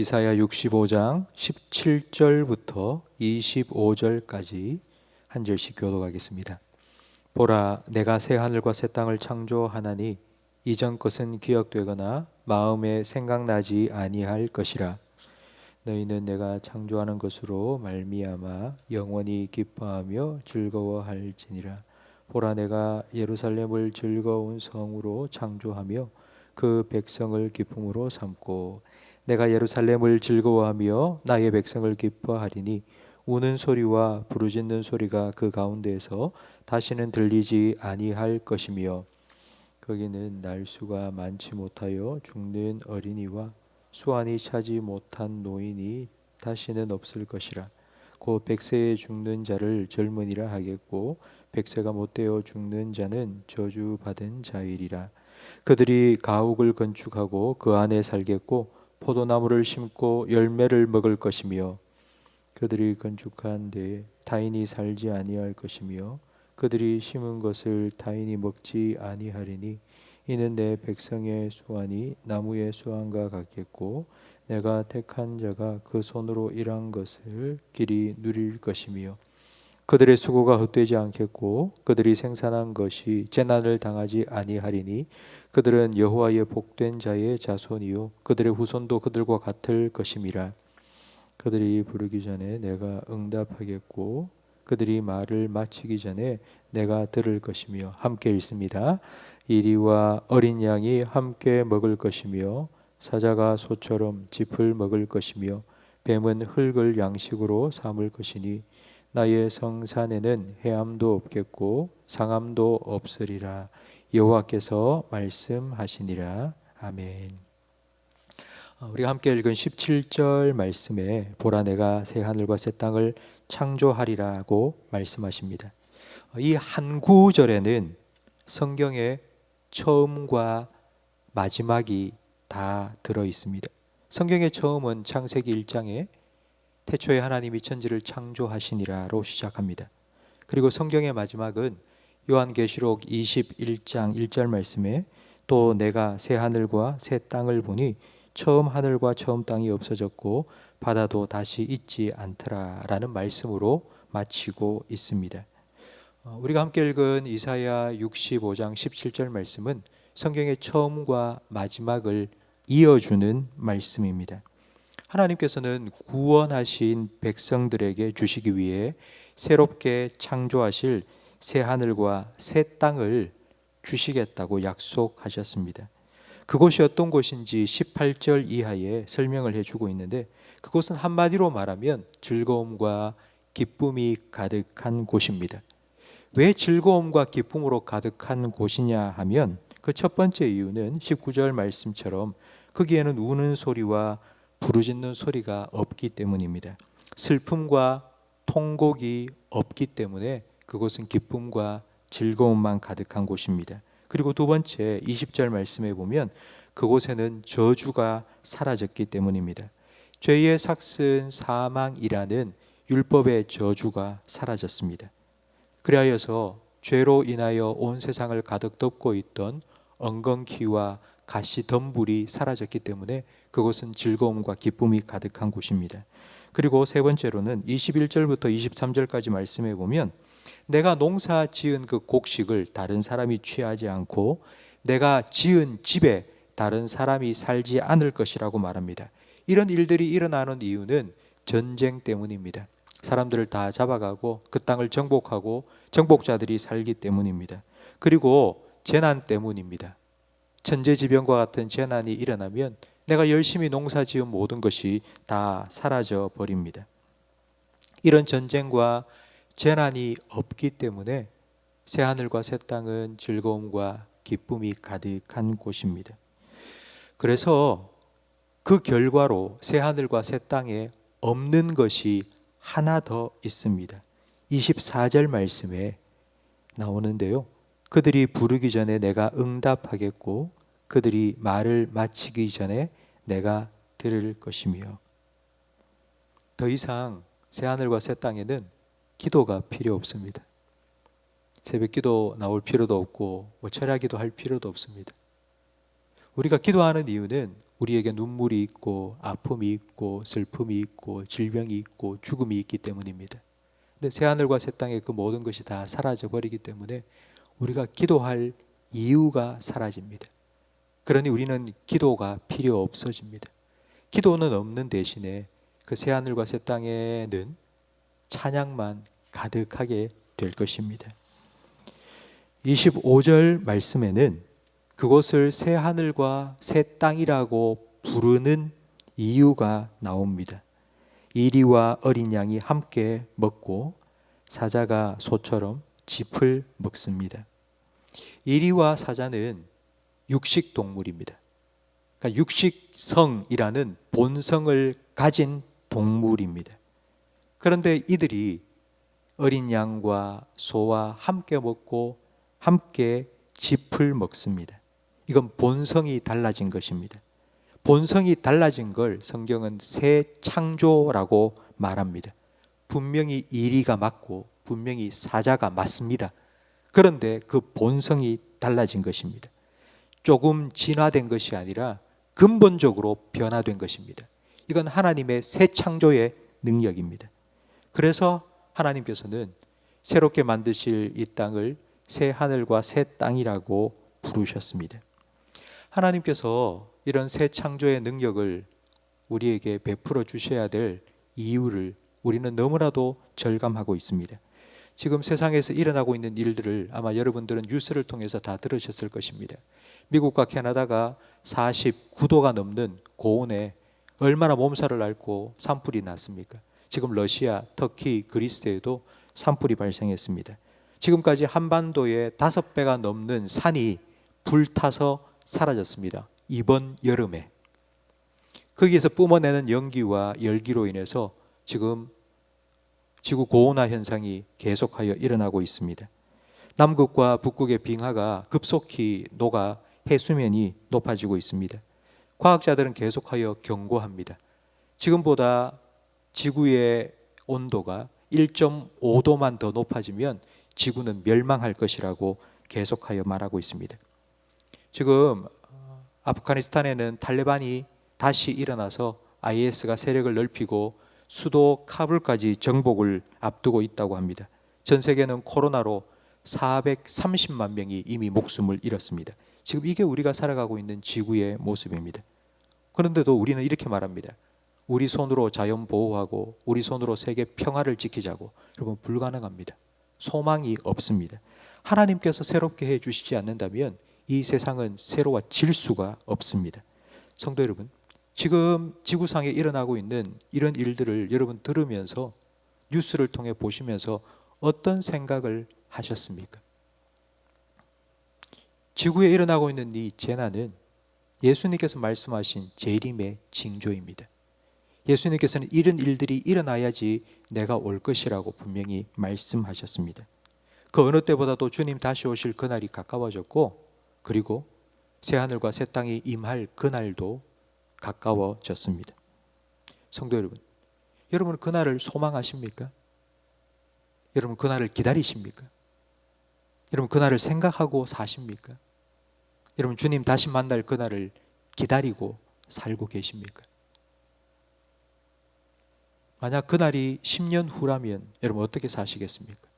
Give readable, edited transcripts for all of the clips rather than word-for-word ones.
이사야 65장 17절부터 25절까지 한 절씩 교독하겠습니다. 보라, 내가 새 하늘과 새 땅을 창조하나니 이전 것은 기억되거나 마음에 생각나지 아니할 것이라. 너희는 내가 창조하는 것으로 말미암아 영원히 기뻐하며 즐거워할지니라. 보라, 내가 예루살렘을 즐거운 성으로 창조하며 그 백성을 기쁨으로 삼고 내가 예루살렘을 즐거워하며 나의 백성을 기뻐하리니 우는 소리와 부르짖는 소리가 그 가운데에서 다시는 들리지 아니할 것이며 거기는 날수가 많지 못하여 죽는 어린이와 수완이 차지 못한 노인이 다시는 없을 것이라. 곧 백세에 죽는 자를 젊은이라 하겠고 백세가 못되어 죽는 자는 저주받은 자이리라. 그들이 가옥을 건축하고 그 안에 살겠고 포도나무를 심고 열매를 먹을 것이며 그들이 건축한 데에 타인이 살지 아니할 것이며 그들이 심은 것을 타인이 먹지 아니하리니 이는 내 백성의 수완이 나무의 수완과 같겠고 내가 택한 자가 그 손으로 일한 것을 길이 누릴 것이며 그들의 수고가 헛되지 않겠고 그들이 생산한 것이 재난을 당하지 아니하리니 그들은 여호와의 복된 자의 자손이요 그들의 후손도 그들과 같을 것임이라. 그들이 부르기 전에 내가 응답하겠고 그들이 말을 마치기 전에 내가 들을 것이며. 함께 읽습니다. 이리와 어린 양이 함께 먹을 것이며 사자가 소처럼 짚을 먹을 것이며 뱀은 흙을 양식으로 삼을 것이니 나의 성산에는 해함도 없겠고 상함도 없으리라. 여호와께서 말씀하시니라. 아멘. 우리가 함께 읽은 17절 말씀에 보라, 내가 새 하늘과 새 땅을 창조하리라고 말씀하십니다. 이 한 구절에는 성경의 처음과 마지막이 다 들어 있습니다. 성경의 처음은 창세기 1장에 태초에 하나님이 천지를 창조하시니라로 시작합니다. 그리고 성경의 마지막은 요한계시록 21장 1절 말씀에 또 내가 새 하늘과 새 땅을 보니 처음 하늘과 처음 땅이 없어졌고 바다도 다시 있지 않더라 라는 말씀으로 마치고 있습니다. 우리가 함께 읽은 이사야 65장 17절 말씀은 성경의 처음과 마지막을 이어주는 말씀입니다. 하나님께서는 구원하신 백성들에게 주시기 위해 새롭게 창조하실 새 하늘과 새 땅을 주시겠다고 약속하셨습니다. 그곳이 어떤 곳인지 18절 이하에 설명을 해주고 있는데 그곳은 한마디로 말하면 즐거움과 기쁨이 가득한 곳입니다. 왜 즐거움과 기쁨으로 가득한 곳이냐 하면 그 첫 번째 이유는 19절 말씀처럼 거기에는 우는 소리와 부르짖는 소리가 없기 때문입니다. 슬픔과 통곡이 없기 때문에 그곳은 기쁨과 즐거움만 가득한 곳입니다. 그리고 두 번째 20절 말씀에 보면 그곳에는 저주가 사라졌기 때문입니다. 죄의 삭슨 사망이라는 율법의 저주가 사라졌습니다. 그리하여서 죄로 인하여 온 세상을 가득 덮고 있던 엉겅퀴와 가시덤불이 사라졌기 때문에 그곳은 즐거움과 기쁨이 가득한 곳입니다. 그리고 세 번째로는 21절부터 23절까지 말씀해 보면 내가 농사 지은 그 곡식을 다른 사람이 취하지 않고 내가 지은 집에 다른 사람이 살지 않을 것이라고 말합니다. 이런 일들이 일어나는 이유는 전쟁 때문입니다. 사람들을 다 잡아가고 그 땅을 정복하고 정복자들이 살기 때문입니다. 그리고 재난 때문입니다. 천재지변과 같은 재난이 일어나면 내가 열심히 농사 지은 모든 것이 다 사라져 버립니다. 이런 전쟁과 재난이 없기 때문에 새 하늘과 새 땅은 즐거움과 기쁨이 가득한 곳입니다. 그래서 그 결과로 새 하늘과 새 땅에 없는 것이 하나 더 있습니다. 24절 말씀에 나오는데요. 그들이 부르기 전에 내가 응답하겠고 그들이 말을 마치기 전에 내가 들을 것이며. 더 이상 새 하늘과 새 땅에는 기도가 필요 없습니다. 새벽 기도 나올 필요도 없고 철야기도 할 필요도 없습니다. 우리가 기도하는 이유는 우리에게 눈물이 있고 아픔이 있고 슬픔이 있고 질병이 있고 죽음이 있기 때문입니다. 근데 새하늘과 새 땅에 그 모든 것이 다 사라져 버리기 때문에 우리가 기도할 이유가 사라집니다. 그러니 우리는 기도가 필요 없어집니다. 기도는 없는 대신에 그 새하늘과 새 땅에는 찬양만 가득하게 될 것입니다. 25절 말씀에는 그곳을 새하늘과 새 땅이라고 부르는 이유가 나옵니다. 이리와 어린 양이 함께 먹고 사자가 소처럼 짚을 먹습니다. 이리와 사자는 육식 동물입니다. 그러니까 육식성이라는 본성을 가진 동물입니다. 그런데 이들이 어린 양과 소와 함께 먹고 함께 짚을 먹습니다. 이건 본성이 달라진 것입니다. 본성이 달라진 걸 성경은 새 창조라고 말합니다. 분명히 이리가 맞고 분명히 사자가 맞습니다. 그런데 그 본성이 달라진 것입니다. 조금 진화된 것이 아니라 근본적으로 변화된 것입니다. 이건 하나님의 새 창조의 능력입니다. 그래서 하나님께서는 새롭게 만드실 이 땅을 새 하늘과 새 땅이라고 부르셨습니다. 하나님께서 이런 새 창조의 능력을 우리에게 베풀어 주셔야 될 이유를 우리는 너무나도 절감하고 있습니다. 지금 세상에서 일어나고 있는 일들을 아마 여러분들은 뉴스를 통해서 다 들으셨을 것입니다. 미국과 캐나다가 49도가 넘는 고온에 얼마나 몸살을 앓고 산불이 났습니까? 지금 러시아, 터키, 그리스에도 산불이 발생했습니다. 지금까지 한반도에 5배가 넘는 산이 불타서 사라졌습니다. 이번 여름에. 거기에서 뿜어내는 연기와 열기로 인해서 지금 지구 고온화 현상이 계속하여 일어나고 있습니다. 남극과 북극의 빙하가 급속히 녹아 해수면이 높아지고 있습니다. 과학자들은 계속하여 경고합니다. 지금보다 지구의 온도가 1.5도만 더 높아지면 지구는 멸망할 것이라고 계속하여 말하고 있습니다. 지금 아프가니스탄에는 탈레반이 다시 일어나서 IS가 세력을 넓히고 수도 카불까지 정복을 앞두고 있다고 합니다. 전 세계는 코로나로 430만 명이 이미 목숨을 잃었습니다. 지금 이게 우리가 살아가고 있는 지구의 모습입니다. 그런데도 우리는 이렇게 말합니다. 우리 손으로 자연 보호하고 우리 손으로 세계 평화를 지키자고. 여러분, 불가능합니다. 소망이 없습니다. 하나님께서 새롭게 해주시지 않는다면 이 세상은 새로워질 수가 없습니다. 성도 여러분, 지금 지구상에 일어나고 있는 이런 일들을 여러분 들으면서 뉴스를 통해 보시면서 어떤 생각을 하셨습니까? 지구에 일어나고 있는 이 재난은 예수님께서 말씀하신 재림의 징조입니다. 예수님께서는 이런 일들이 일어나야지 내가 올 것이라고 분명히 말씀하셨습니다. 그 어느 때보다도 주님 다시 오실 그날이 가까워졌고, 그리고 새하늘과 새 땅이 임할 그날도 가까워졌습니다. 성도 여러분, 여러분은 그날을 소망하십니까? 여러분 그날을 기다리십니까? 여러분 그날을 생각하고 사십니까? 여러분 주님 다시 만날 그날을 기다리고 살고 계십니까? 만약 그날이 10년 후라면 여러분 어떻게 사시겠습니까?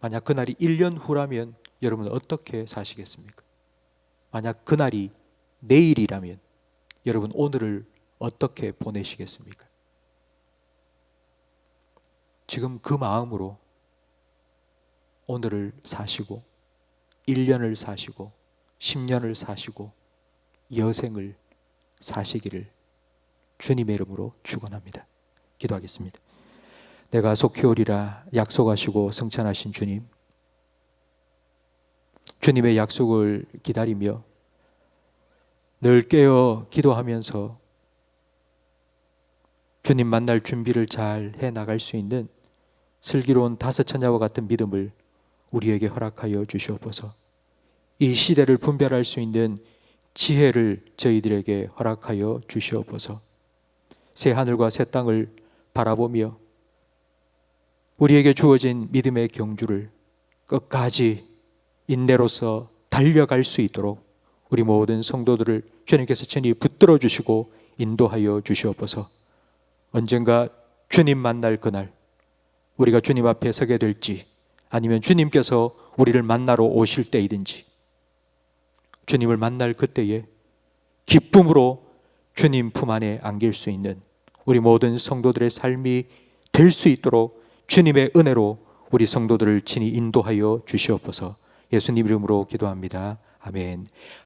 만약 그날이 1년 후라면 여러분은 어떻게 사시겠습니까? 만약 그날이 내일이라면 여러분 오늘을 어떻게 보내시겠습니까? 지금 그 마음으로 오늘을 사시고 1년을 사시고 10년을 사시고 여생을 사시기를 주님의 이름으로 축원합니다. 기도하겠습니다. 내가 속히 오리라 약속하시고 성찬하신 주님, 주님의 약속을 기다리며 늘 깨어 기도하면서 주님 만날 준비를 잘 해나갈 수 있는 슬기로운 다섯 처녀와 같은 믿음을 우리에게 허락하여 주시옵소서. 이 시대를 분별할 수 있는 지혜를 저희들에게 허락하여 주시옵소서. 새 하늘과 새 땅을 바라보며 우리에게 주어진 믿음의 경주를 끝까지 인내로서 달려갈 수 있도록 우리 모든 성도들을 주님께서 친히 붙들어 주시고 인도하여 주시옵소서. 언젠가 주님 만날 그날 우리가 주님 앞에 서게 될지, 아니면 주님께서 우리를 만나러 오실 때이든지, 주님을 만날 그때에 기쁨으로 주님 품 안에 안길 수 있는 우리 모든 성도들의 삶이 될 수 있도록 주님의 은혜로 우리 성도들을 친히 인도하여 주시옵소서. 예수님 이름으로 기도합니다. 아멘.